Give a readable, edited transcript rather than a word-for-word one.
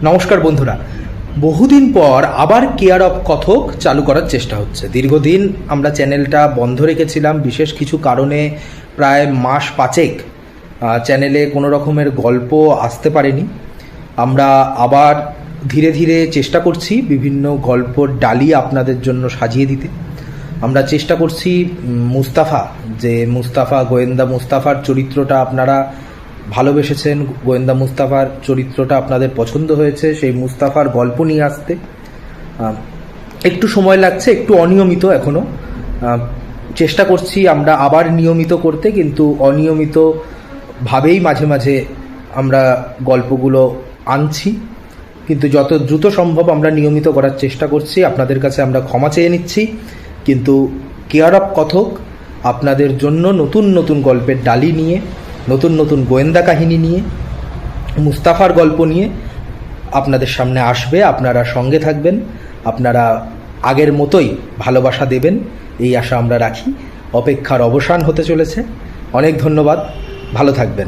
নমস্কার বন্ধুরা, বহুদিন পর আবার কেয়ার অফ কথক চালু করার চেষ্টা হচ্ছে। দীর্ঘদিন আমরা চ্যানেলটা বন্ধ রেখেছিলাম বিশেষ কিছু কারণে। প্রায় মাস পাঁচেক চ্যানেলে কোনো রকমের গল্প আসতে পারেনি। আমরা আবার ধীরে ধীরে চেষ্টা করছি বিভিন্ন গল্পর ডালি আপনাদের জন্য সাজিয়ে দিতে। আমরা চেষ্টা করছি গোয়েন্দা মুস্তাফার চরিত্রটা আপনারা ভালোবেসেছেন, গোয়েন্দা মুস্তাফার চরিত্রটা আপনাদের পছন্দ হয়েছে, সেই মুস্তাফার গল্প নিয়ে আসতে একটু সময় লাগছে, একটু অনিয়মিত এখনও। চেষ্টা করছি আমরা আবার নিয়মিত করতে, কিন্তু অনিয়মিতভাবেই মাঝে মাঝে আমরা গল্পগুলো আনছি, কিন্তু যত দ্রুত সম্ভব আমরা নিয়মিত করার চেষ্টা করছি। আপনাদের কাছে আমরা ক্ষমা চেয়ে নিচ্ছি, কিন্তু কেয়ার অফ কথক আপনাদের জন্য নতুন নতুন গল্পের ডালি নিয়ে, নতুন নতুন গোয়েন্দা কাহিনী নিয়ে, মুস্তাফার গল্প নিয়ে আপনাদের সামনে আসবে। আপনারা সঙ্গে থাকবেন, আপনারা আগের মতোই ভালোবাসা দেবেন, এই আশা আমরা রাখি। অপেক্ষার অবসান হতে চলেছে। অনেক ধন্যবাদ, ভালো থাকবেন।